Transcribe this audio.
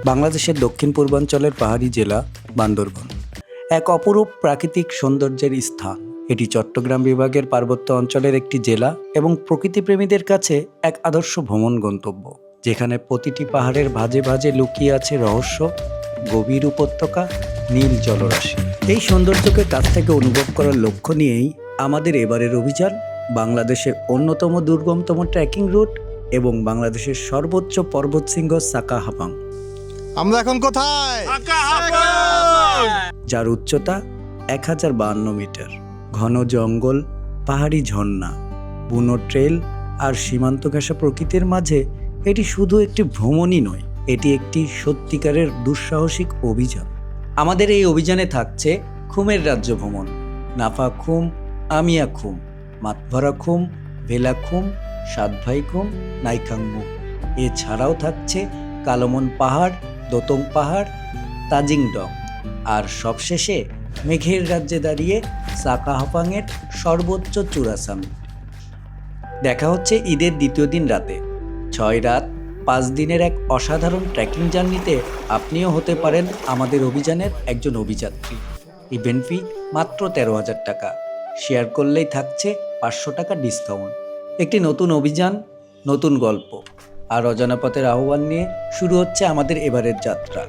বাংলাদেশের দক্ষিণ পূর্বাঞ্চলের পাহাড়ি জেলা বান্দরবান এক অপরূপ প্রাকৃতিক সৌন্দর্যের স্থান। এটি চট্টগ্রাম বিভাগের পার্বত্য অঞ্চলের একটি জেলা এবং প্রকৃতিপ্রেমীদের কাছে এক আদর্শ ভ্রমণ গন্তব্য, যেখানে প্রতিটি পাহাড়ের ভাঁজে ভাঁজে লুকিয়ে আছে রহস্য, গভীর উপত্যকা, নীল জলরাশি। এই সৌন্দর্যকে কাছ থেকে অনুভব করার লক্ষ্য নিয়েই আমাদের এবারের অভিযান বাংলাদেশের অন্যতম দুর্গমতম ট্রেকিং রুট এবং বাংলাদেশের সর্বোচ্চ পর্বতশৃঙ্গ সাকা হাপাং। আমরা এখন কোথায়? যার উচ্চতা 1052 মিটার। ঘন জঙ্গল, পাহাড়ি ঝর্ণা, বুনো ট্রেল আর সীমান্ত ঘেঁষা প্রকৃতির মাঝে এটি শুধু একটি ভ্রমণই নয়, এটি একটি সত্যিকারের দুঃসাহসিক অভিযান। আমাদের এই অভিযানে থাকছে খুমের রাজ্য ভ্রমণ, নাফা খুম, আমিয়া খুম, মাতভরা খুম, ভেলা খুম, সাতভাই খুম, নাইখাংমুম। এছাড়াও থাকছে কালোমন পাহাড়, দোতং পাহাড়, তাজিংডং, আর সবশেষে মেঘের রাজ্যে দাঁড়িয়ে সাকা হাপাংয়ের সর্বোচ্চ চূড়া সামিট। দেখা হচ্ছে ঈদের দ্বিতীয় দিন রাতে। 6 রাত 5 দিনের এক অসাধারণ ট্রেকিং জার্নিতে আপনিও হতে পারেন আমাদের অভিযানের একজন অভিযাত্রী। ইভেন্ট ফি মাত্র 13,000 টাকা। শেয়ার করলেই থাকছে 500 টাকা ডিসকাউন্ট। একটি নতুন অভিযান, নতুন গল্প আর অজানা পথের আহ্বান নিয়ে শুরু হচ্ছে আমাদের এবারের যাত্রা।